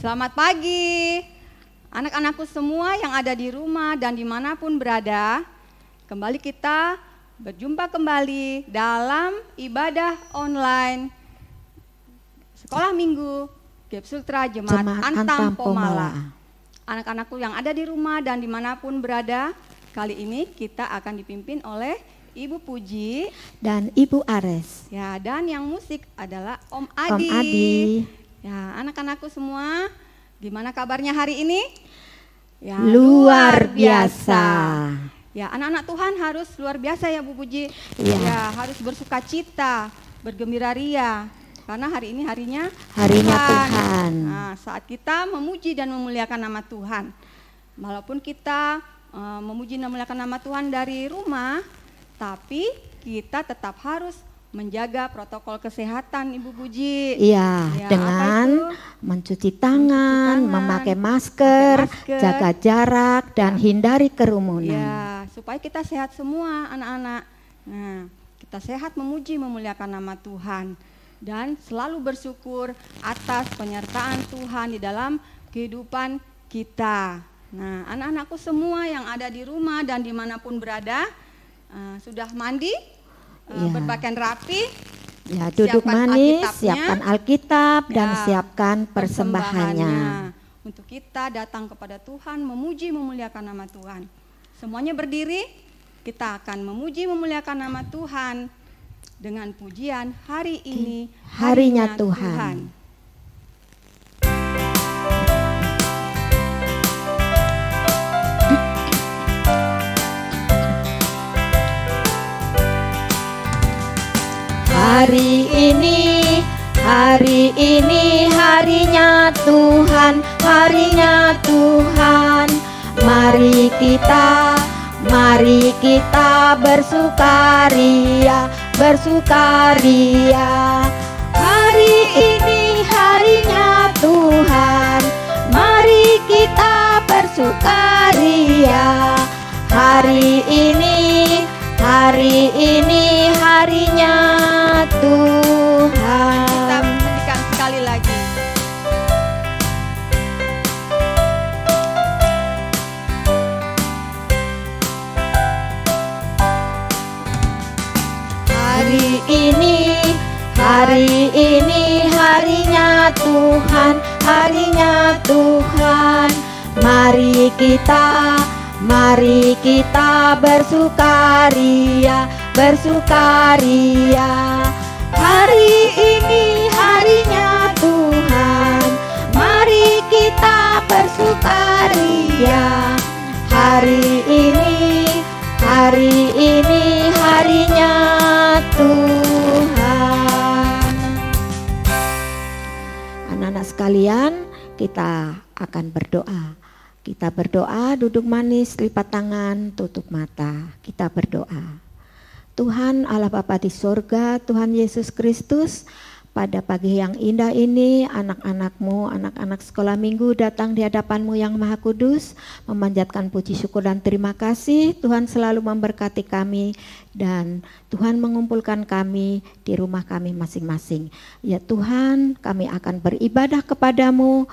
Selamat pagi, anak-anakku semua yang ada di rumah dan dimanapun berada. Kembali kita berjumpa kembali dalam ibadah online Sekolah Minggu Gepsultra Jemaat Antam Pomala. Anak-anakku yang ada di rumah dan dimanapun berada, kali ini kita akan dipimpin oleh Ibu Puji dan Ibu Ares. Ya, dan yang musik adalah Om Adi. Om Adi. Ya, anak-anakku semua, gimana kabarnya hari ini? Ya, luar biasa. Ya, anak-anak Tuhan harus luar biasa ya Bu Puji. Ya. Ya, harus bersuka cita, bergembira ria. Karena hari ini harinya Tuhan. Nah, saat kita memuji dan memuliakan nama Tuhan. Walaupun kita memuji dan memuliakan nama Tuhan dari rumah, tapi kita tetap harus menjaga protokol kesehatan, Ibu Puji. Iya, Ya, dengan mencuci tangan, memakai masker, jaga jarak, dan hindari kerumunan. Ya, supaya kita sehat semua anak-anak. Nah, kita sehat memuji memuliakan nama Tuhan. Dan selalu bersyukur atas penyertaan Tuhan di dalam kehidupan kita. Nah, anak-anakku semua yang ada di rumah dan dimanapun berada, sudah mandi, berpakaian rapi, ya, duduk manis, siapkan Alkitab, dan ya, siapkan persembahannya. Untuk kita datang kepada Tuhan, memuji memuliakan nama Tuhan. Semuanya berdiri, kita akan memuji memuliakan nama Tuhan dengan pujian hari ini, harinya Tuhan. Hari ini harinya Tuhan, harinya Tuhan. Mari kita bersukaria, bersukaria. Hari ini harinya Tuhan, mari kita bersukaria. Hari ini harinya Tuhan. Kita menyanyikan sekali lagi. Hari ini harinya Tuhan, harinya Tuhan. Mari kita bersukaria, bersukaria. Hari ini harinya Tuhan, mari kita bersukaria. Hari ini harinya Tuhan. Anak-anak sekalian, kita akan berdoa. Kita berdoa, duduk manis, lipat tangan, tutup mata. Kita berdoa. Tuhan Allah Bapa di sorga, Tuhan Yesus Kristus, pada pagi yang indah ini anak-anakmu, anak-anak sekolah minggu datang di hadapanmu yang Maha Kudus, memanjatkan puji syukur dan terima kasih. Tuhan selalu memberkati kami dan Tuhan mengumpulkan kami di rumah kami masing-masing. Ya Tuhan, kami akan beribadah kepadamu,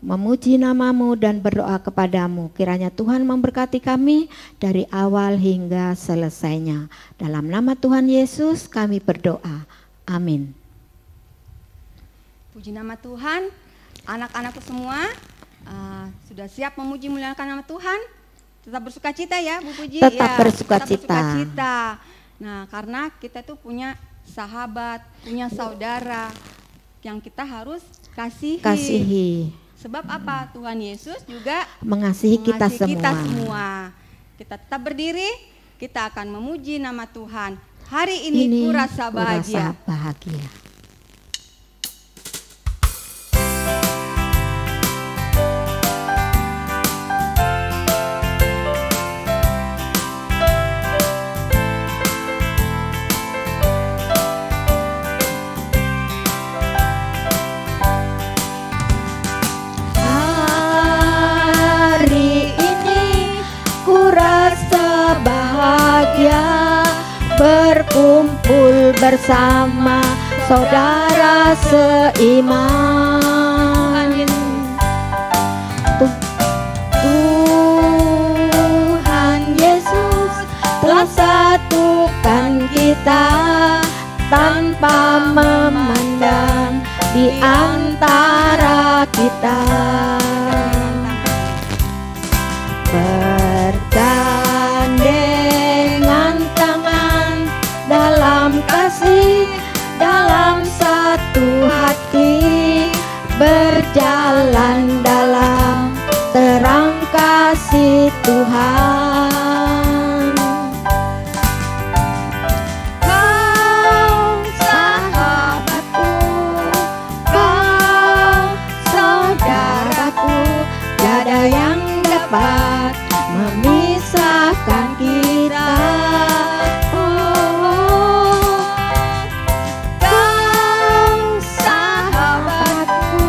memuji namamu dan berdoa kepadamu. Kiranya Tuhan memberkati kami dari awal hingga selesainya. Dalam nama Tuhan Yesus kami berdoa. Amin. Puji nama Tuhan, anak-anakku semua sudah siap memuji memuliakan nama Tuhan. Tetap bersuka cita ya Bu Puji. Tetap ya, bersuka tetap cita. bersuka cita. Nah, karena kita tuh punya sahabat, punya saudara yang kita harus kasihi. Sebab apa? Tuhan Yesus juga mengasihi kita semua. Kita tetap berdiri, kita akan memuji nama Tuhan. Hari ini kurasa bahagia. Berkumpul bersama saudara seiman. kita tanpa memandang di antara kita. Bergandengan tangan dalam kasih, dalam satu hati, berjalan dalam terang kasih Tuhan. Kau sahabatku, kau saudaraku, tiada yang dapat memisahkan kita. Kau sahabatku,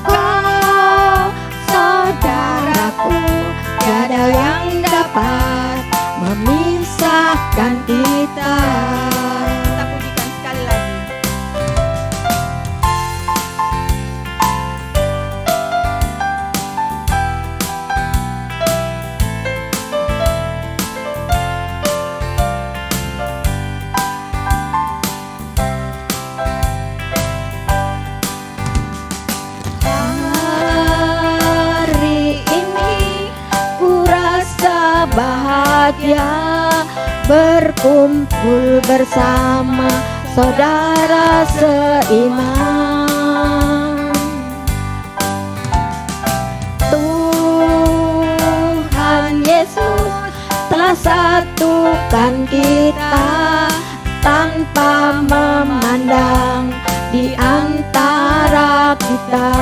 kau saudaraku, tiada yang dapat memisahkan kita. Kita pujikan sekali lagi. Hari ini ku rasa bahagia berkumpul bersama saudara seiman. Tuhan Yesus telah satukan kita tanpa memandang di antara kita.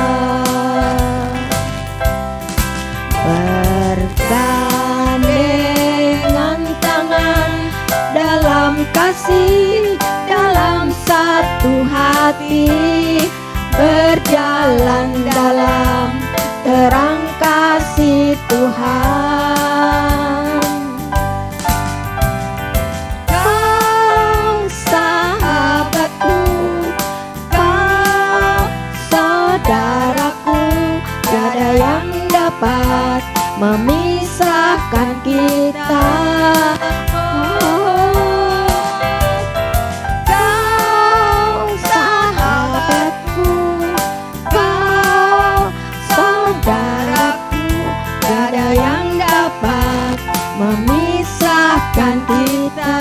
Bergandengan tangan dalam kasih, dalam satu hati, berjalan dalam terang kasih Tuhan. Kau sahabatku, kau saudaraku, tiada yang dapat memisahkan kita. Kau sahabatku, kau saudaraku, tiada yang dapat memisahkan kita.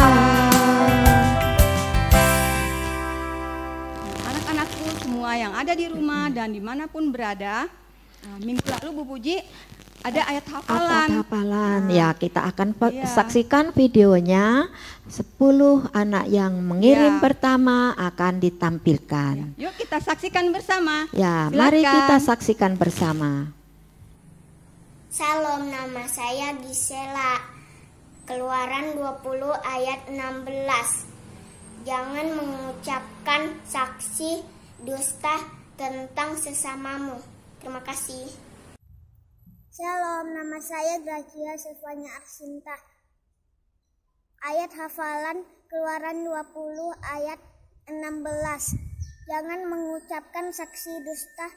Anak-anakku semua yang ada di rumah dan dimanapun berada, minggu lalu Bu Puji ada ayat hafalan. Ya, kita akan Iya. saksikan videonya. 10 anak yang mengirim Ya. pertama akan ditampilkan. Yuk kita saksikan bersama. Ya, Silakan. mari kita saksikan bersama. Salam, nama saya Gisela. Keluaran 20 ayat 16. Jangan mengucapkan saksi dusta tentang sesamamu. Terima kasih. Salam, nama saya Gracia Silvania Arsinta. Ayat hafalan Keluaran 20 ayat 16. Jangan mengucapkan saksi dusta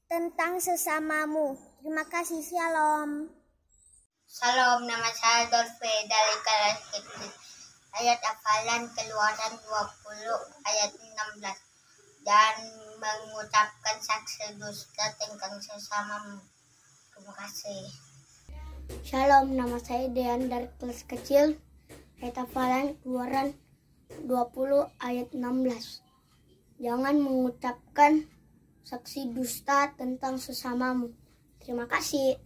tentang sesamamu. Terima kasih, shalom. Salam, nama saya Dolce dari kelas kecil. Ayat hafalan Keluaran 20 ayat 16. Dan mengucapkan saksi dusta tentang sesamamu. Terima kasih. Shalom, nama saya Dean dari kelas kecil. Ayat hafalan Keluaran 20 ayat 16. Jangan mengucapkan saksi dusta tentang sesamamu. Terima kasih.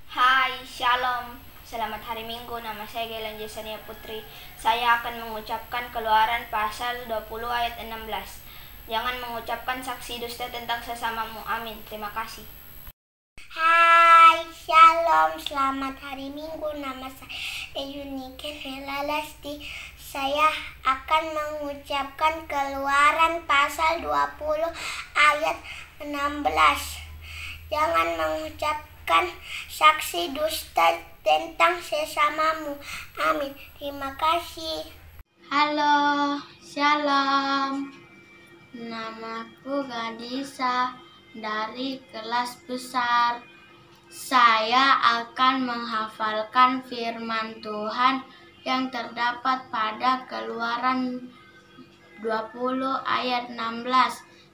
Hai, Shalom. Selamat hari Minggu. Nama saya Gelan Jesania Putri. Saya akan mengucapkan Keluaran pasal 20 ayat 16. Jangan mengucapkan saksi dusta tentang sesamamu. Amin. Terima kasih. Hai, shalom, selamat hari Minggu. Nama saya Yunike Lasti. Saya akan mengucapkan Keluaran pasal 20 ayat 16. Jangan mengucapkan saksi dusta tentang sesamamu. Amin. Terima kasih. Halo, shalom. Namaku Gadisa dari kelas besar. Saya akan menghafalkan firman Tuhan yang terdapat pada Keluaran 20 ayat 16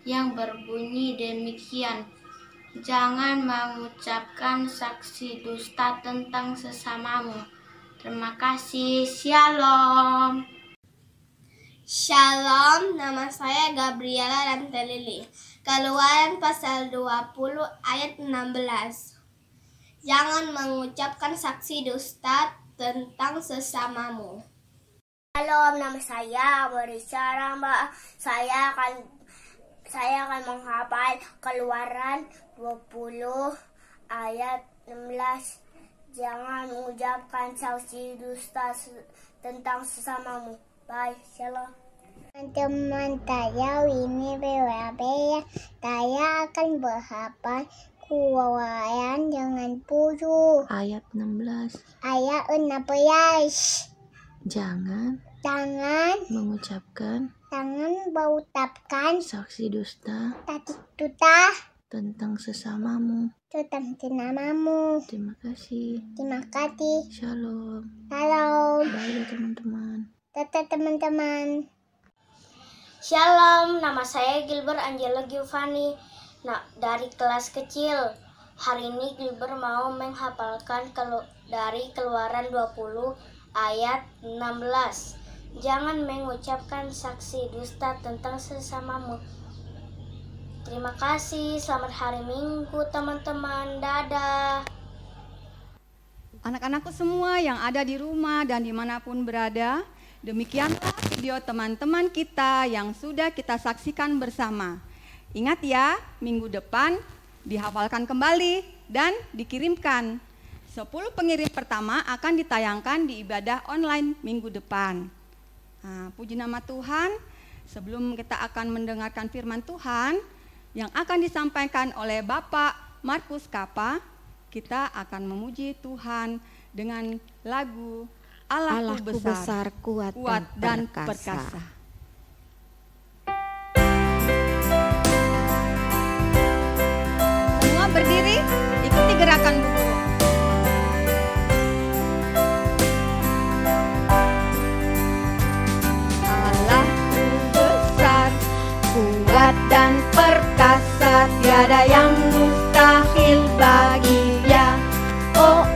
yang berbunyi demikian. Jangan mengucapkan saksi dusta tentang sesamamu. Terima kasih. Shalom. Shalom, nama saya Gabriela Rantelili. Keluaran pasal 20 ayat 16. Jangan mengucapkan saksi dusta tentang sesamamu. Shalom, nama saya Marisa Ramba. Saya akan menghafal Keluaran 20 ayat 16. Jangan mengucapkan saksi dusta tentang sesamamu. Bye, shalom. Teman-teman, saya Winnie Bewabea. Saya akan berhafal Keluaran dengan 10 Ayat 16. ayat 16. Jangan Jangan mengucapkan mengucapkan saksi dusta dusta tentang sesamamu. tentang namamu. Terima kasih. Terima kasih. Shalom. Shalom. Bye teman-teman. Tetap teman-teman. Shalom, nama saya Gilbert Angela Giovanni dari kelas kecil. Hari ini Gilbert mau menghafalkan dari Keluaran 20 ayat 16. Jangan mengucapkan saksi dusta tentang sesamamu. Terima kasih, selamat hari Minggu teman-teman, dadah. Anak-anakku semua yang ada di rumah dan dimanapun berada, demikianlah video teman-teman kita yang sudah kita saksikan bersama. Ingat ya, minggu depan dihafalkan kembali dan dikirimkan. 10 pengirim pertama akan ditayangkan di ibadah online minggu depan. Nah, puji nama Tuhan, sebelum kita akan mendengarkan firman Tuhan yang akan disampaikan oleh Bapak Markus Kapa, kita akan memuji Tuhan dengan lagu Allahku besar, kuat dan perkasa. Semua berdiri, ikuti gerakan buku. Allahku besar, kuat dan perkasa, tiada yang mustahil bagi Dia. Oh,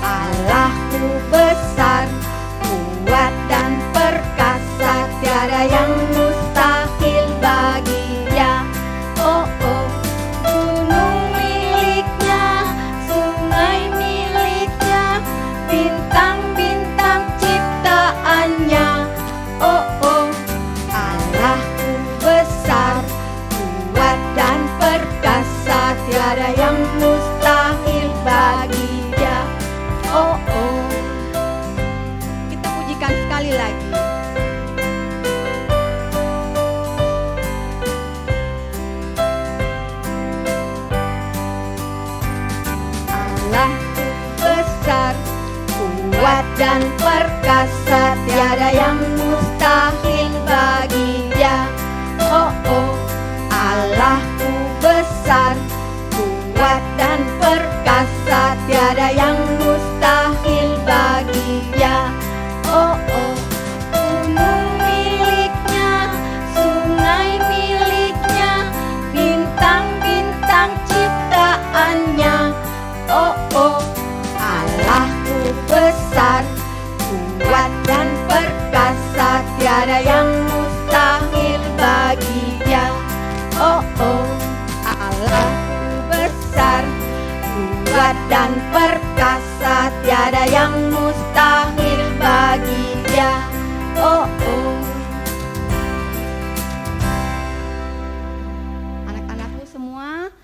Allahku besar, kuat dan perkasa, tiada yang mustahil bagi Dia. Oh, gunung miliknya, sungai miliknya, bintang-bintang ciptaannya. Oh, Allahku besar, kuat dan perkasa, tiada yang mustahil bagi Dia. Oh, kita pujikan sekali lagi. Allahku besar, kuat dan perkasa, tiada yang mustahil bagi Dia. Oh, Allahku besar, kuat dan perkasa, tiada yang mustahil bagi Dia. Oh, gunung miliknya, sungai miliknya, bintang-bintang ciptaannya. Oh, Allahku besar, kuat dan perkasa, tiada yang mustahil bagi Dia. Oh, Allahku besar, kuat dan perkasa, tiada yang mustahil bagi Dia. Oh, anak-anakku semua,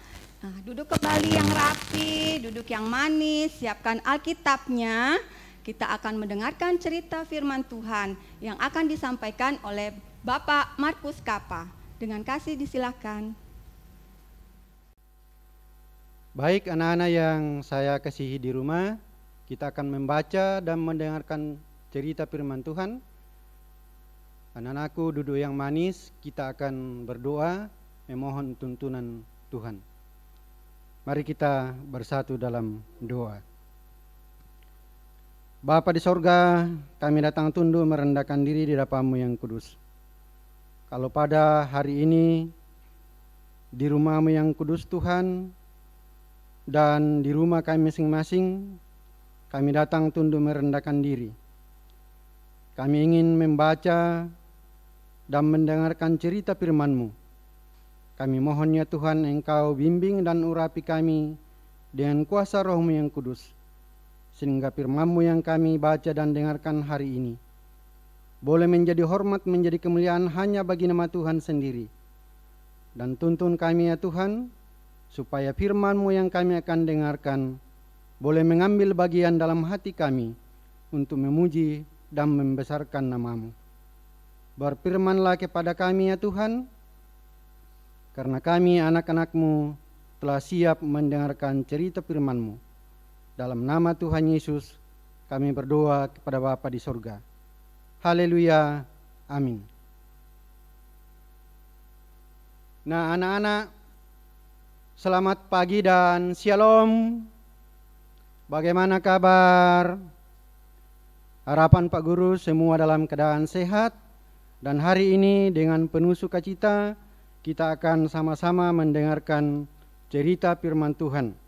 duduk kembali yang rapi, duduk yang manis, siapkan Alkitabnya. Kita akan mendengarkan cerita firman Tuhan yang akan disampaikan oleh Bapak Markus Kapa. Dengan kasih disilakan. Baik anak-anak yang saya kasihi di rumah, kita akan membaca dan mendengarkan cerita firman Tuhan. Anak-anakku duduk yang manis, kita akan berdoa memohon tuntunan Tuhan. Mari kita bersatu dalam doa. Bapa di sorga, kami datang tunduk merendahkan diri di hadapan-Mu yang kudus. Kalau pada hari ini di rumah-Mu yang kudus Tuhan, dan di rumah kami masing-masing, kami datang tunduk merendahkan diri. Kami ingin membaca dan mendengarkan cerita firman-Mu. Kami mohon ya Tuhan, Engkau bimbing dan urapi kami dengan kuasa Roh-Mu yang kudus, sehingga firman-Mu yang kami baca dan dengarkan hari ini boleh menjadi hormat, menjadi kemuliaan hanya bagi nama Tuhan sendiri. Dan tuntun kami ya Tuhan, supaya firman-Mu yang kami akan dengarkan boleh mengambil bagian dalam hati kami untuk memuji dan membesarkan nama-Mu. Berfirmanlah kepada kami ya Tuhan, karena kami anak-anak-Mu telah siap mendengarkan cerita firman-Mu. Dalam nama Tuhan Yesus kami berdoa kepada Bapa di sorga. Haleluya, amin. Nah anak-anak, selamat pagi dan shalom. Bagaimana kabar? Harapan Pak Guru semua dalam keadaan sehat. Dan hari ini dengan penuh sukacita kita akan sama-sama mendengarkan cerita firman Tuhan.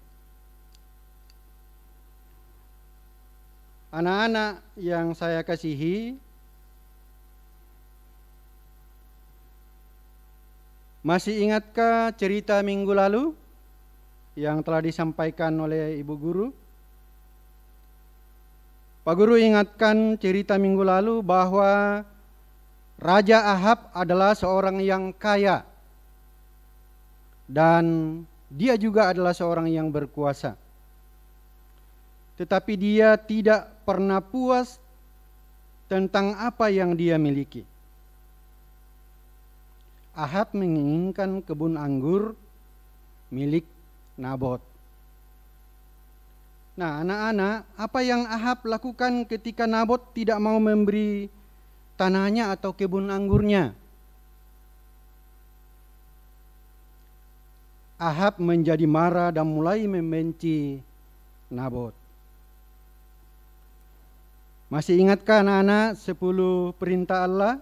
Anak-anak yang saya kasihi, masih ingatkah cerita minggu lalu yang telah disampaikan oleh Ibu Guru? Pak Guru ingatkan cerita minggu lalu bahwa Raja Ahab adalah seorang yang kaya dan dia juga adalah seorang yang berkuasa. Tetapi dia tidak pernah puas tentang apa yang dia miliki. Ahab menginginkan kebun anggur milik Nabot. Nah anak-anak, apa yang Ahab lakukan ketika Nabot tidak mau memberi tanahnya atau kebun anggurnya? Ahab menjadi marah dan mulai membenci Nabot. Masih ingatkah anak-anak 10 perintah Allah?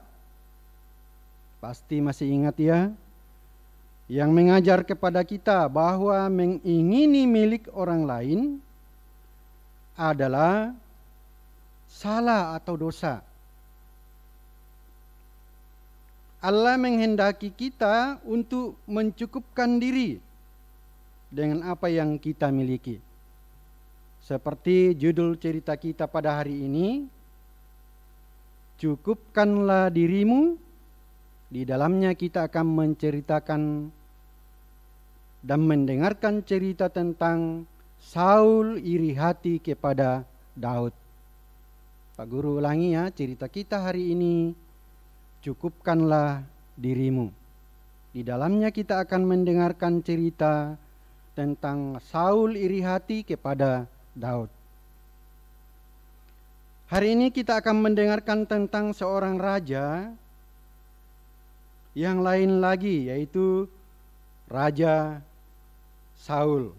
Pasti masih ingat ya, yang mengajar kepada kita bahwa mengingini milik orang lain adalah salah atau dosa. Allah menghendaki kita untuk mencukupkan diri dengan apa yang kita miliki. Seperti judul cerita kita pada hari ini, cukupkanlah dirimu. Di dalamnya kita akan menceritakan dan mendengarkan cerita tentang Saul iri hati kepada Daud. Pak Guru ulangi ya, cerita kita hari ini, cukupkanlah dirimu. Di dalamnya kita akan mendengarkan cerita tentang Saul iri hati kepada Daud. Hari ini kita akan mendengarkan tentang seorang raja yang lain lagi, yaitu Raja Saul.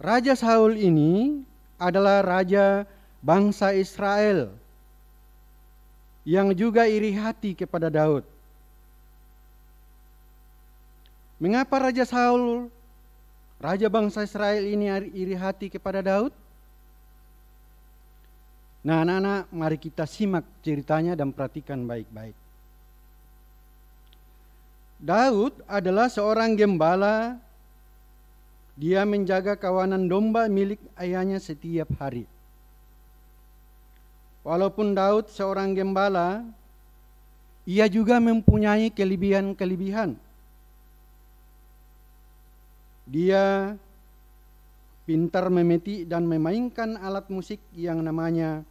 Raja Saul ini adalah raja bangsa Israel yang juga iri hati kepada Daud. Mengapa Raja Saul, raja bangsa Israel ini iri hati kepada Daud? Nah anak-anak, mari kita simak ceritanya dan perhatikan baik-baik. Daud adalah seorang gembala. Dia menjaga kawanan domba milik ayahnya setiap hari. Walaupun Daud seorang gembala, ia juga mempunyai kelebihan-kelebihan. Dia pintar memetik dan memainkan alat musik yang namanya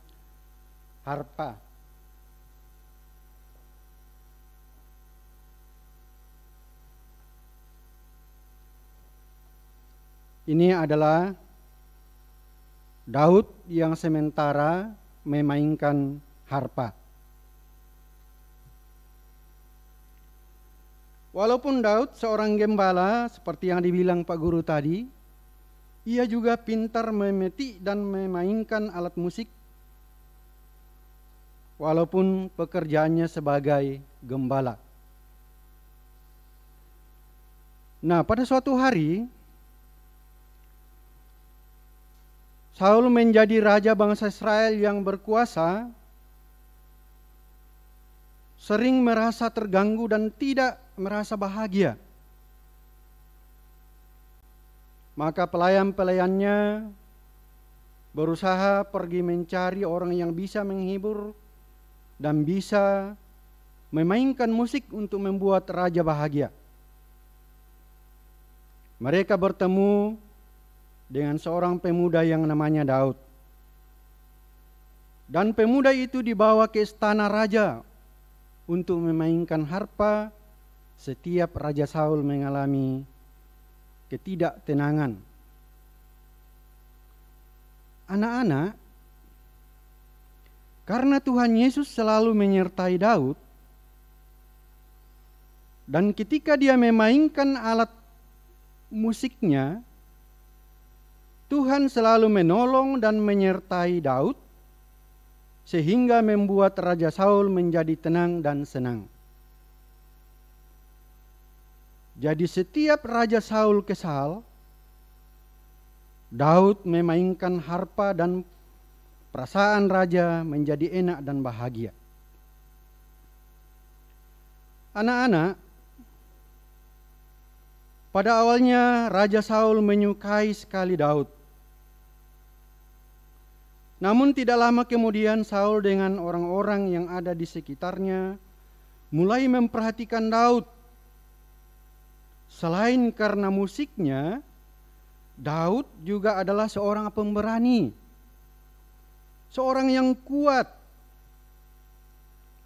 harpa. Ini adalah Daud yang sementara memainkan harpa. Walaupun Daud seorang gembala seperti yang dibilang Pak Guru tadi, Ia juga pintar memetik dan memainkan alat musik, walaupun pekerjaannya sebagai gembala. Nah, pada suatu hari Saul menjadi raja bangsa Israel yang berkuasa, sering merasa terganggu dan tidak merasa bahagia. Maka pelayan-pelayannya berusaha pergi mencari orang yang bisa menghibur dan bisa memainkan musik untuk membuat raja bahagia. Mereka bertemu dengan seorang pemuda yang namanya Daud. Dan pemuda itu dibawa ke istana raja untuk memainkan harpa setiap Raja Saul mengalami ketidaktenangan. Anak-anak, karena Tuhan Yesus selalu menyertai Daud, dan ketika dia memainkan alat musiknya, Tuhan selalu menolong dan menyertai Daud, sehingga membuat Raja Saul menjadi tenang dan senang. Jadi setiap Raja Saul kesal, Daud memainkan harpa dan perasaan raja menjadi enak dan bahagia. Anak-anak, pada awalnya Raja Saul menyukai sekali Daud. Namun tidak lama kemudian Saul dengan orang-orang yang ada di sekitarnya mulai memperhatikan Daud. Selain karena musiknya, Daud juga adalah seorang pemberani, seorang yang kuat,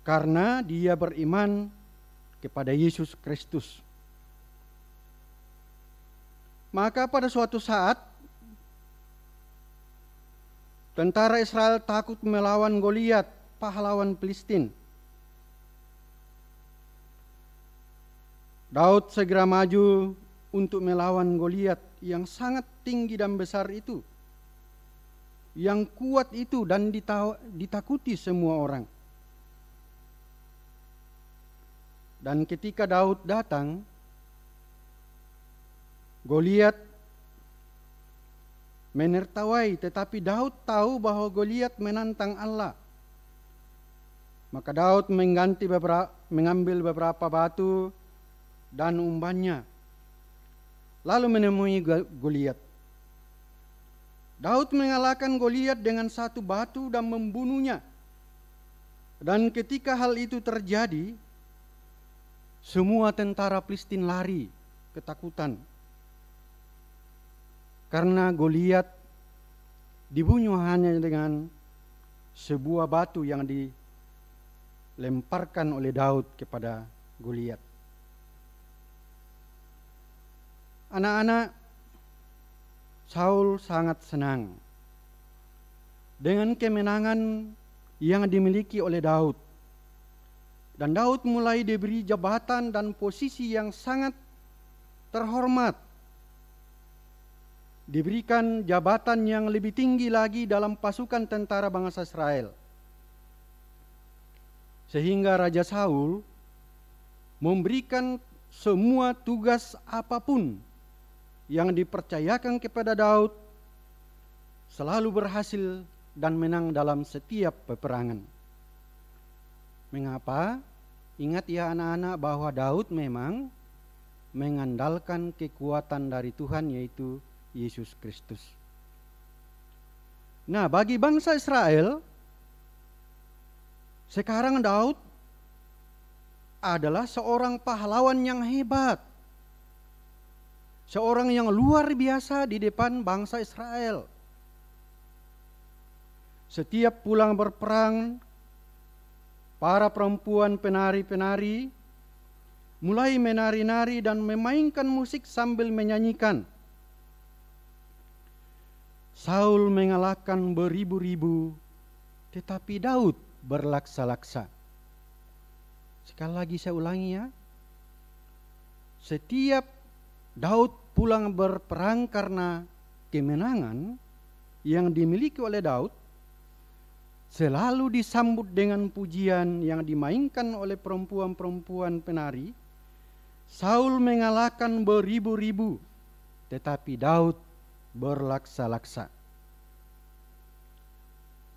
karena dia beriman kepada Yesus Kristus. Maka pada suatu saat tentara Israel takut melawan Goliat, pahlawan Filistin. Daud segera maju untuk melawan Goliat yang sangat tinggi dan besar itu, yang kuat itu dan ditakuti semua orang. Dan ketika Daud datang, Goliat menertawai, tetapi Daud tahu bahwa Goliat menantang Allah. Maka Daud mengambil beberapa batu dan umbannya, lalu menemui Goliat. Daud mengalahkan Goliat dengan satu batu dan membunuhnya. Dan ketika hal itu terjadi, semua tentara Filistin lari ketakutan, karena Goliat dibunuh hanya dengan sebuah batu yang dilemparkan oleh Daud kepada Goliat. Anak-anak, Saul sangat senang dengan kemenangan yang dimiliki oleh Daud. Dan Daud mulai diberi jabatan dan posisi yang sangat terhormat. Diberikan jabatan yang lebih tinggi lagi dalam pasukan tentara bangsa Israel. Sehingga Raja Saul memberikan semua tugas apapun yang dipercayakan kepada Daud selalu berhasil dan menang dalam setiap peperangan. Mengapa? Ingat ya anak-anak bahwa Daud memang mengandalkan kekuatan dari Tuhan, yaitu Yesus Kristus. Nah, bagi bangsa Israel, sekarang Daud adalah seorang pahlawan yang hebat, seorang yang luar biasa di depan bangsa Israel. Setiap pulang berperang, para perempuan penari-penari mulai menari-nari dan memainkan musik sambil menyanyikan. Saul mengalahkan beribu-ribu, tetapi Daud berlaksa-laksa. Sekali lagi saya ulangi ya. Setiap Daud pulang berperang karena kemenangan yang dimiliki oleh Daud selalu disambut dengan pujian yang dimainkan oleh perempuan-perempuan penari. Saul mengalahkan beribu-ribu, tetapi Daud berlaksa-laksa.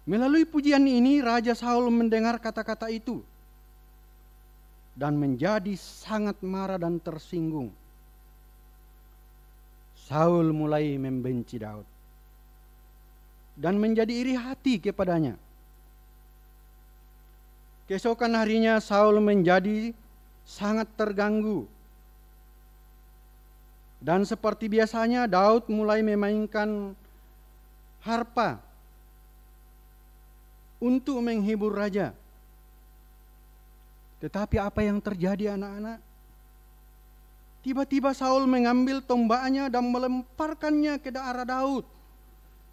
Melalui pujian ini Raja Saul mendengar kata-kata itu dan menjadi sangat marah dan tersinggung. Saul mulai membenci Daud dan menjadi iri hati kepadanya. Keesokan harinya Saul menjadi sangat terganggu. Dan seperti biasanya Daud mulai memainkan harpa untuk menghibur raja. Tetapi apa yang terjadi anak-anak? Tiba-tiba Saul mengambil tombaknya dan melemparkannya ke arah Daud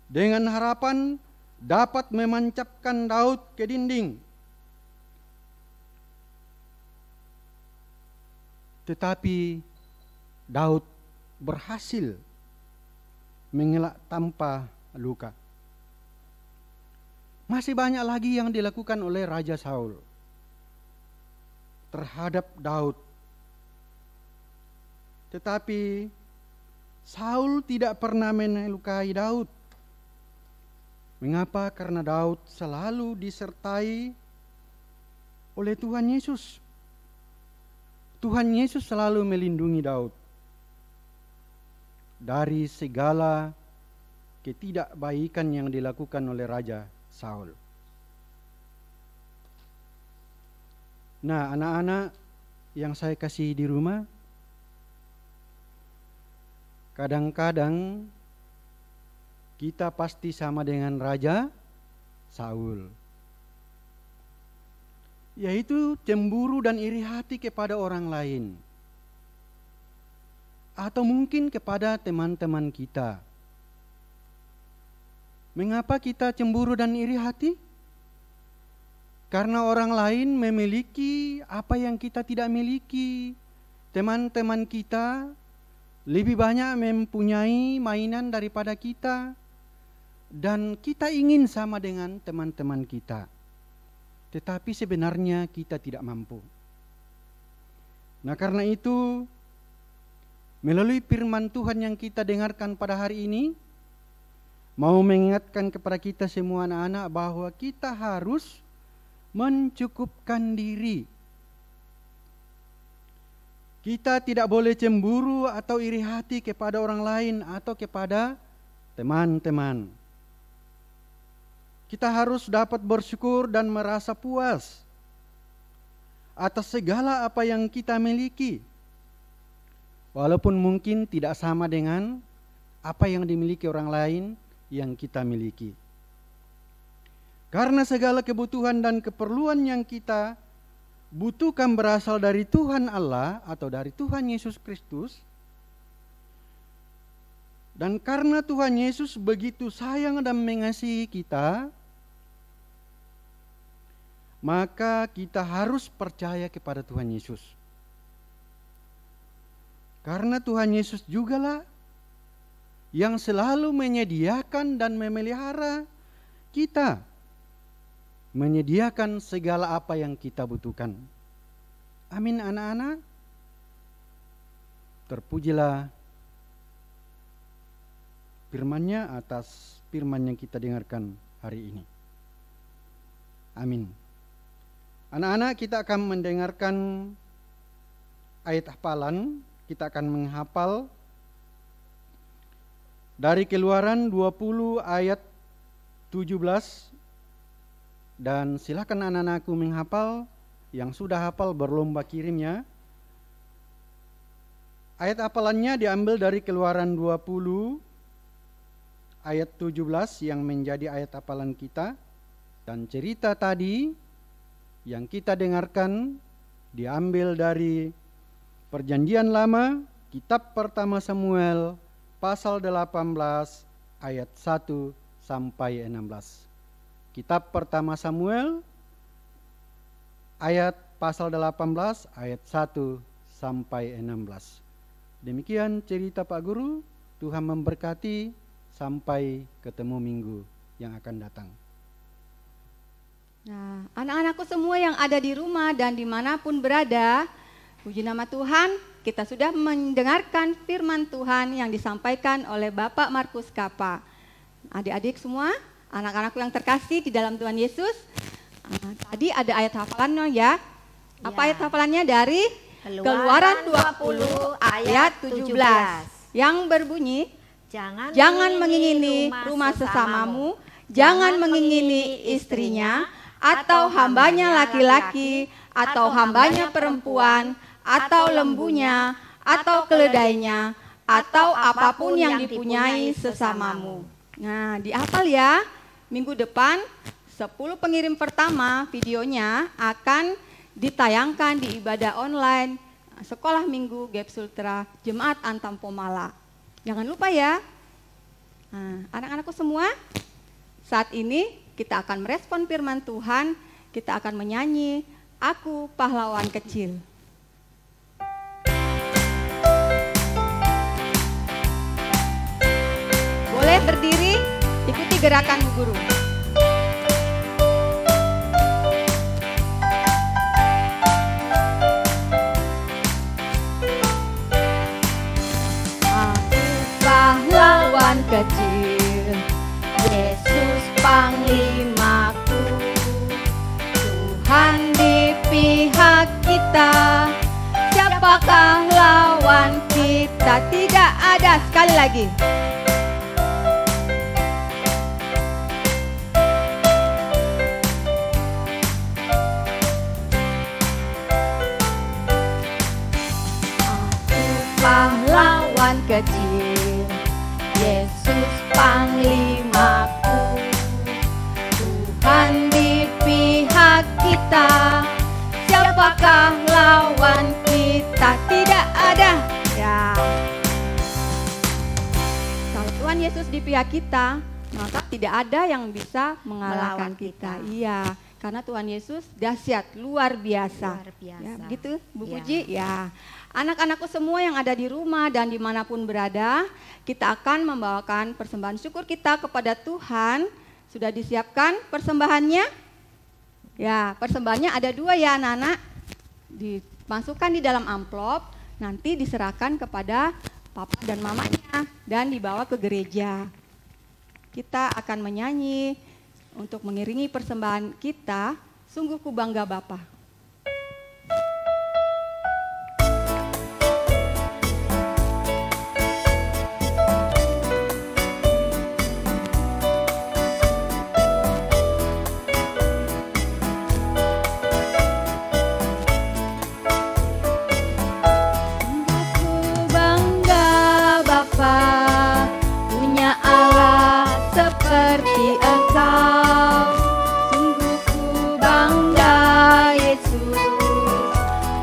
dengan harapan dapat menancapkan Daud ke dinding. Tetapi Daud berhasil mengelak tanpa luka. Masih banyak lagi yang dilakukan oleh Raja Saul terhadap Daud. Tetapi Saul tidak pernah melukai Daud. Mengapa? Karena Daud selalu disertai oleh Tuhan Yesus. Tuhan Yesus selalu melindungi Daud dari segala ketidakbaikan yang dilakukan oleh Raja Saul. Nah, anak-anak yang saya kasih di rumah, kadang-kadang kita pasti sama dengan Raja Saul, yaitu cemburu dan iri hati kepada orang lain, atau mungkin kepada teman-teman kita. Mengapa kita cemburu dan iri hati? Karena orang lain memiliki apa yang kita tidak miliki. Teman-teman kita lebih banyak mempunyai mainan daripada kita, dan kita ingin sama dengan teman-teman kita. Tetapi sebenarnya kita tidak mampu. Nah, karena itu melalui firman Tuhan yang kita dengarkan pada hari ini, mau mengingatkan kepada kita semua anak-anak bahwa kita harus mencukupkan diri. Kita tidak boleh cemburu atau iri hati kepada orang lain atau kepada teman-teman. Kita harus dapat bersyukur dan merasa puas atas segala apa yang kita miliki, walaupun mungkin tidak sama dengan apa yang dimiliki orang lain yang kita miliki. Karena segala kebutuhan dan keperluan yang kita butuhkan berasal dari Tuhan Allah atau dari Tuhan Yesus Kristus. Dan karena Tuhan Yesus begitu sayang dan mengasihi kita, maka kita harus percaya kepada Tuhan Yesus. Karena Tuhan Yesus jugalah yang selalu menyediakan dan memelihara kita, menyediakan segala apa yang kita butuhkan. Amin anak-anak. Terpujilah firman-Nya atas firman yang kita dengarkan hari ini. Amin. Anak-anak, kita akan mendengarkan ayat hafalan. Kita akan menghafal dari Keluaran 20 ayat 17. Dan silakan anak-anakku menghafal. Yang sudah hafal berlomba kirimnya. Ayat hafalannya diambil dari Keluaran 20 ayat 17 yang menjadi ayat hafalan kita. Dan cerita tadi yang kita dengarkan diambil dari Perjanjian Lama, kitab pertama Samuel, pasal 18 ayat 1 sampai 16. Kitab pertama Samuel, ayat pasal 18 ayat 1 sampai 16. Demikian cerita Pak Guru. Tuhan memberkati. sampai ketemu minggu yang akan datang. Nah, anak-anakku semua yang ada di rumah dan dimanapun berada, puji nama Tuhan, kita sudah mendengarkan firman Tuhan yang disampaikan oleh Bapak Markus Kapa. Adik-adik semua, anak-anakku yang terkasih di dalam Tuhan Yesus, tadi ada ayat hafalannya ya. Apa ayat hafalannya? Dari Keluaran 20 ayat 17 yang berbunyi, jangan mengingini rumah sesamamu, jangan mengingini istrinya, atau hambanya laki-laki, atau hambanya perempuan, atau lembunya, atau keledainya, atau apapun yang dipunyai sesamamu. Nah, dihafal ya. Minggu depan 10 pengirim pertama videonya akan ditayangkan di ibadah online Sekolah Minggu Gap Sultra Jemaat Antam Pomala. Jangan lupa ya. Nah, anak-anakku semua, saat ini kita akan merespon firman Tuhan, kita akan menyanyi Aku Pahlawan Kecil. Boleh berdiri, ikuti gerakan Bu Guru. Aku pahlawan kecil, Yesus Panglimaku, Tuhan di pihak kita, siapakah lawan kita? Tidak ada. Sekali lagi. Aku pahlawan kecil, Yesus Panglimaku, Tuhan di pihak kita, siapakah lawan kita? Tidak ada. Ya. Kalau Tuhan Yesus di pihak kita, maka tidak ada yang bisa mengalahkan kita. Iya, karena Tuhan Yesus dahsyat, luar biasa. Luar biasa. Ya, begitu Bu Ya. Puji? Ya. Anak-anakku semua yang ada di rumah dan dimanapun berada, kita akan membawakan persembahan syukur kita kepada Tuhan. Sudah disiapkan persembahannya? Ya, persembahannya ada 2 ya anak-anak. Dimasukkan di dalam amplop, nanti diserahkan kepada papa dan mamanya dan dibawa ke gereja. Kita akan menyanyi untuk mengiringi persembahan kita, Sungguh Ku Bangga Bapa. Seperti Engkau, sungguh ku bangga Yesus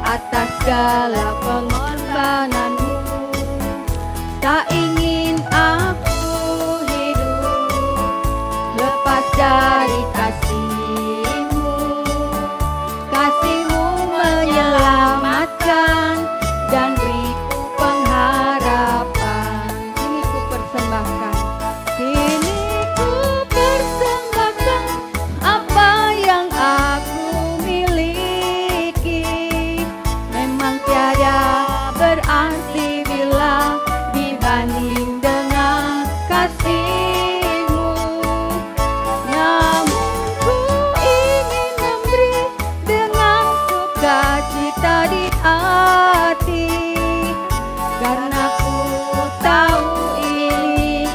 atas segala pengorbananmu. Tak ingin aku hidup lepas dari kasih-Mu. Kasih-Mu menyelamatkan dan beriku pengharapan. Ini ku persembahkan. Berarti bila dibanding dengan kasih-Mu, namun ku ingin memberi dengan sukacita di hati, karena ku tahu ini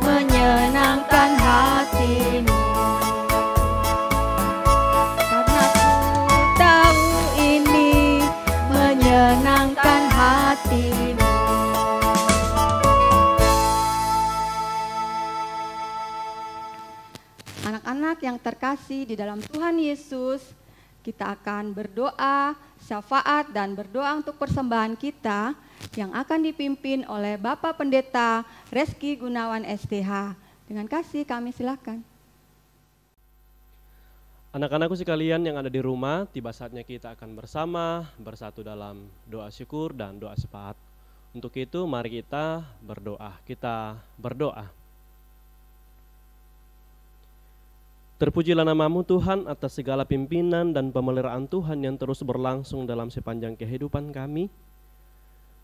menyenangkan hati-Mu. Karena ku tahu ini menyenangkan hati-Mu. Anak-anak yang terkasih di dalam Tuhan Yesus, kita akan berdoa, syafaat dan berdoa untuk persembahan kita yang akan dipimpin oleh Bapak Pendeta Reski Gunawan STH. Dengan kasih kami silakan. Anak-anakku sekalian yang ada di rumah, tiba saatnya kita akan bersama bersatu dalam doa syukur dan doa syafaat. Untuk itu mari kita berdoa. Kita berdoa. Terpujilah nama-Mu Tuhan atas segala pimpinan dan pemeliharaan Tuhan yang terus berlangsung dalam sepanjang kehidupan kami.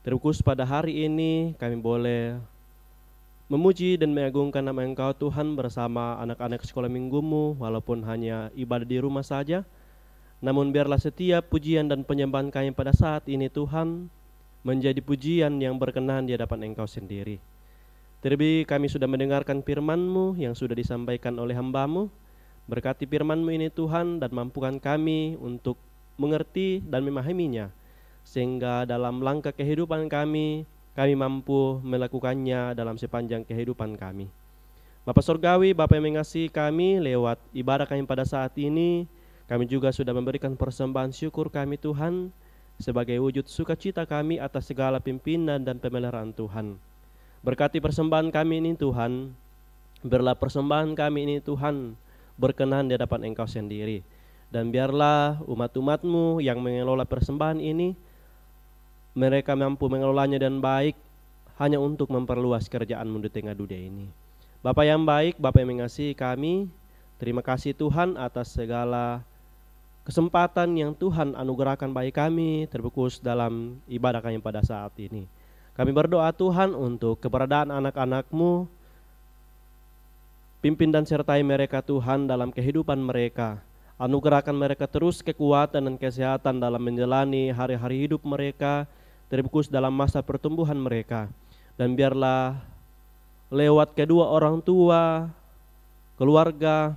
Terkhusus pada hari ini kami boleh memuji dan mengagungkan nama Engkau Tuhan bersama anak-anak sekolah minggu-Mu, walaupun hanya ibadah di rumah saja. Namun biarlah setiap pujian dan penyembahan kami pada saat ini Tuhan menjadi pujian yang berkenan di hadapan Engkau sendiri. Terlebih kami sudah mendengarkan firman-Mu yang sudah disampaikan oleh hamba-Mu. Berkati firman-Mu ini Tuhan dan mampukan kami untuk mengerti dan memahaminya, sehingga dalam langkah kehidupan kami mampu melakukannya dalam sepanjang kehidupan kami. Bapa Surgawi, Bapa yang mengasihi kami, lewat ibadah kami pada saat ini, kami juga sudah memberikan persembahan syukur kami Tuhan, sebagai wujud sukacita kami atas segala pimpinan dan pemeliharaan Tuhan. Berkati persembahan kami ini Tuhan, biarlah persembahan kami ini Tuhan berkenan di hadapan Engkau sendiri. Dan biarlah umat-umat-Mu yang mengelola persembahan ini, mereka mampu mengelolanya dan baik hanya untuk memperluas kerjaan-Mu di tengah dunia ini. Bapa yang baik, Bapa yang mengasihi kami, terima kasih Tuhan atas segala kesempatan yang Tuhan anugerahkan bagi kami terfokus dalam ibadah kami pada saat ini. Kami berdoa Tuhan untuk keberadaan anak-anak-Mu, pimpin dan sertai mereka Tuhan dalam kehidupan mereka. Anugerahkan mereka terus kekuatan dan kesehatan dalam menjalani hari-hari hidup mereka, terfokus dalam masa pertumbuhan mereka. Dan biarlah lewat kedua orang tua, keluarga,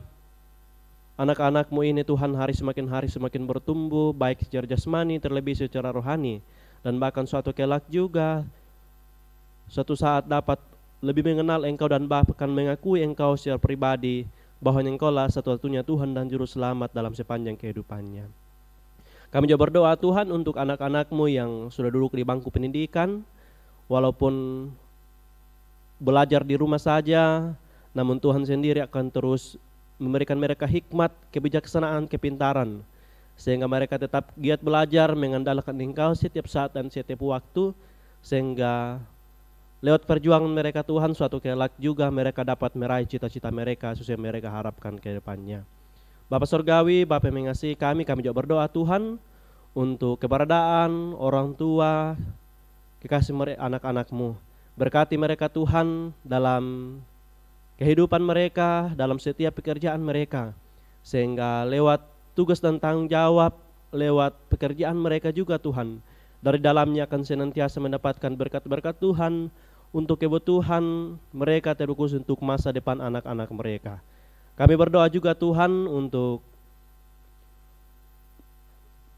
anak-anak-Mu ini Tuhan hari semakin bertumbuh, baik secara jasmani terlebih secara rohani. Dan bahkan suatu kelak juga, suatu saat dapat lebih mengenal Engkau dan bahkan mengakui Engkau secara pribadi, bahwa Engkau lah satu-satunya Tuhan dan Juru Selamat dalam sepanjang kehidupannya. Kami juga berdoa Tuhan untuk anak-anak-Mu yang sudah duduk di bangku pendidikan, walaupun belajar di rumah saja, namun Tuhan sendiri akan terus memberikan mereka hikmat, kebijaksanaan, kepintaran, sehingga mereka tetap giat belajar, mengandalkan Engkau setiap saat dan setiap waktu, sehingga lewat perjuangan mereka Tuhan, suatu kelak juga mereka dapat meraih cita-cita mereka sesuai mereka harapkan ke depannya. Bapa Surgawi, Bapa yang mengasihi kami juga berdoa Tuhan untuk keberadaan orang tua, kekasih anak-anak-Mu. Berkati mereka Tuhan dalam kehidupan mereka, dalam setiap pekerjaan mereka, sehingga lewat tugas dan tanggung jawab, lewat pekerjaan mereka juga Tuhan, dari dalamnya akan senantiasa mendapatkan berkat-berkat Tuhan untuk kebutuhan mereka, terfokus untuk masa depan anak-anak mereka. Kami berdoa juga Tuhan untuk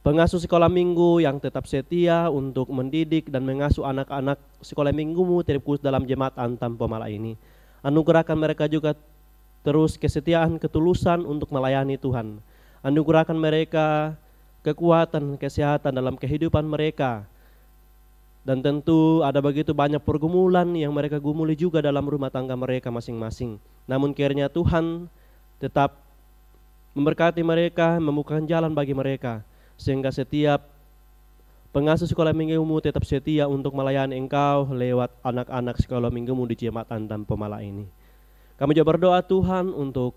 pengasuh sekolah minggu yang tetap setia untuk mendidik dan mengasuh anak-anak sekolah minggu-Mu terfokus dalam jemaat Antam Pemala ini. Anugerahkan mereka juga terus kesetiaan, ketulusan untuk melayani Tuhan. Anugerahkan mereka kekuatan, kesehatan dalam kehidupan mereka. Dan tentu ada begitu banyak pergumulan yang mereka gumuli juga dalam rumah tangga mereka masing-masing. Namun kiranya Tuhan tetap memberkati mereka, membukakan jalan bagi mereka, sehingga setiap pengasuh sekolah minggu-Mu tetap setia untuk melayani Engkau lewat anak-anak sekolah minggu-Mu di Jemaat Antam Pemala ini. Kami juga berdoa Tuhan untuk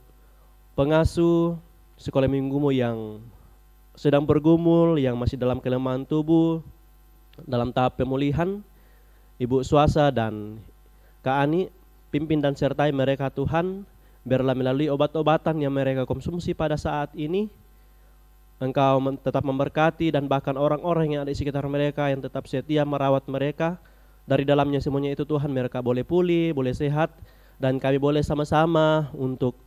pengasuh sekolah minggu-Mu yang sedang bergumul, yang masih dalam kelemahan tubuh, dalam tahap pemulihan. Ibu Suasa dan Kak Ani, pimpin dan sertai mereka Tuhan, biarlah melalui obat-obatan yang mereka konsumsi pada saat ini, Engkau tetap memberkati dan bahkan orang-orang yang ada di sekitar mereka yang tetap setia merawat mereka. Dari dalamnya semuanya itu Tuhan, mereka boleh pulih, boleh sehat, dan kami boleh sama-sama untuk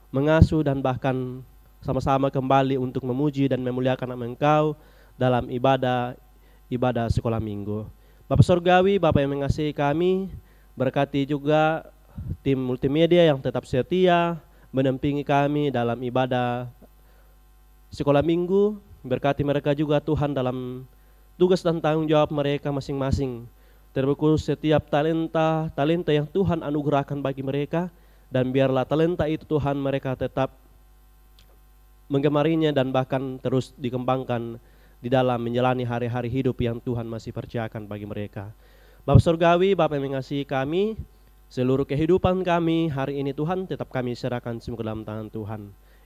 mengasuh dan bahkan sama-sama kembali untuk memuji dan memuliakan nama Engkau dalam ibadah sekolah minggu. Bapa Surgawi, Bapa yang mengasihi kami, berkati juga tim multimedia yang tetap setia mendampingi kami dalam ibadah sekolah minggu. Berkati mereka juga Tuhan dalam tugas dan tanggung jawab mereka masing-masing. Terfokus setiap talenta yang Tuhan anugerahkan bagi mereka, dan biarlah talenta itu Tuhan mereka tetap menggemarinya dan bahkan terus dikembangkan di dalam menjalani hari-hari hidup yang Tuhan masih percayakan bagi mereka. Bapa Surgawi, Bapa yang mengasihi kami, seluruh kehidupan kami hari ini Tuhan tetap kami serahkan semua ke dalam tangan Tuhan.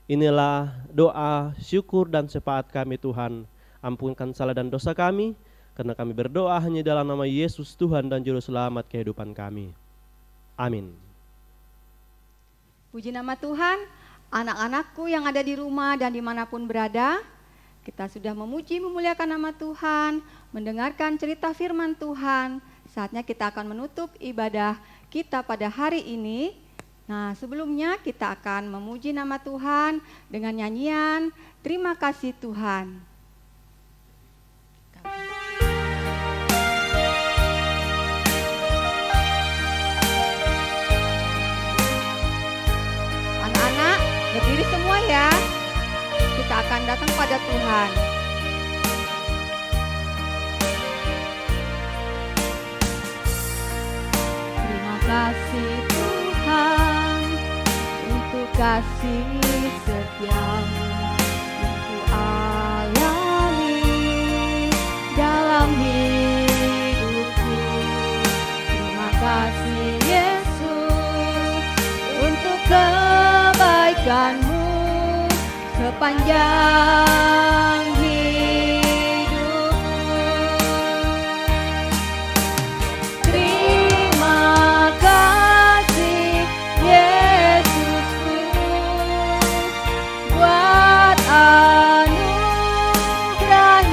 Inilah doa, syukur dan syafaat kami Tuhan. Ampunkan salah dan dosa kami, karena kami berdoa hanya dalam nama Yesus Tuhan dan Juru Selamat kehidupan kami. Amin. Puji nama Tuhan, anak-anakku yang ada di rumah dan dimanapun berada, kita sudah memuji memuliakan nama Tuhan, mendengarkan cerita firman Tuhan. Saatnya kita akan menutup ibadah kita pada hari ini. Nah, sebelumnya kita akan memuji nama Tuhan dengan nyanyian Terima Kasih Tuhan. Anak-anak, berdiri semua ya. Kita akan datang pada Tuhan. Terima kasih Tuhan untuk kasih setiamu yang ku alami dalam hidupku. Terima kasih Yesus untuk kebaikan-Mu sepanjang hidupku. Terima kasih Yesusku buat anugerah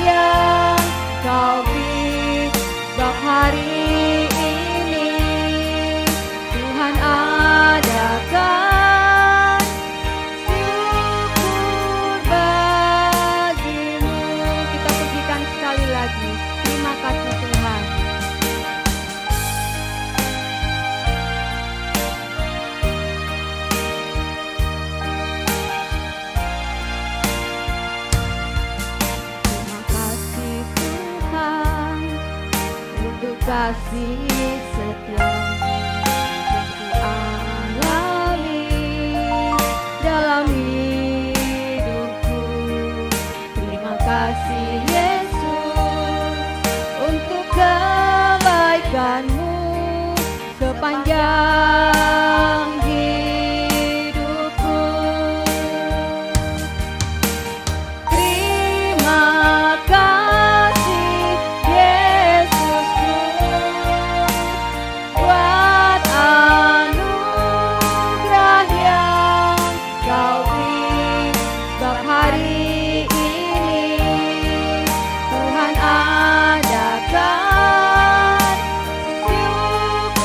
yang Kau beri bab hari ini. Tuhan adakan syukur bagimu. Kita pujikan sekali lagi. Terima kasih Tuhan. Terima kasih Tuhan untuk kasih setiamu yang ku alami dalam hidupku. Terima kasih Yesus untuk kebaikan-Mu sepanjang hidupku. Terima kasih Yesusku buat anugerah yang Kau beri setiap hari ini. Tuhan adakan syukur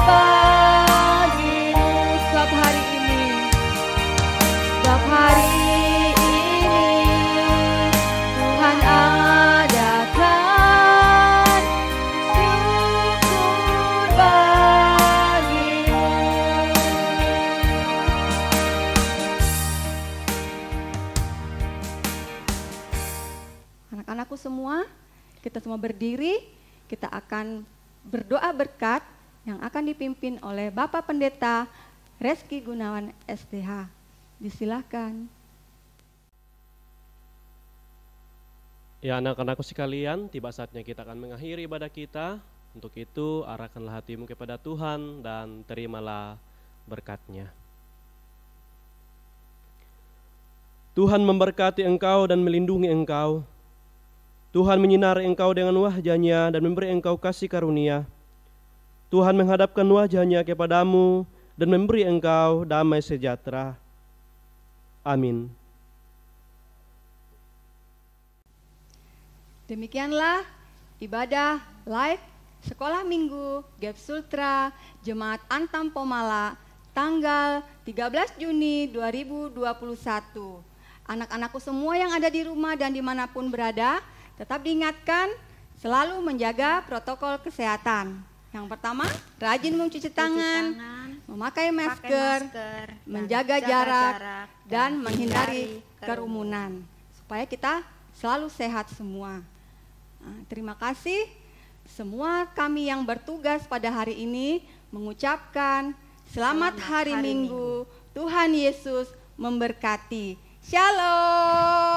bagimu setiap hari ini. Setiap hari ini Tuhan adakan syukur bagimu. Anak-anakku semua, kita semua berdiri, kita akan berdoa berkat yang akan dipimpin oleh Bapak Pendeta Reski Gunawan STH. Disilahkan. Ya anak-anakku sekalian, tiba saatnya kita akan mengakhiri ibadah kita. Untuk itu arahkanlah hatimu kepada Tuhan dan terimalah berkat-Nya. Tuhan memberkati engkau dan melindungi engkau. Tuhan menyinari engkau dengan wajah-Nya dan memberi engkau kasih karunia. Tuhan menghadapkan wajah-Nya kepadamu dan memberi engkau damai sejahtera. Amin. Demikianlah ibadah live Sekolah Minggu Gap Sultra Jemaat Antam Pomala tanggal 13 Juni 2021. Anak-anakku semua yang ada di rumah dan dimanapun berada, tetap diingatkan selalu menjaga protokol kesehatan. Yang pertama, rajin mencuci tangan, memakai masker, menjaga jarak, dan menghindari kerumunan. Supaya kita selalu sehat semua. Nah, terima kasih semua kami yang bertugas pada hari ini mengucapkan selamat, hari Minggu. Tuhan Yesus memberkati. Shalom.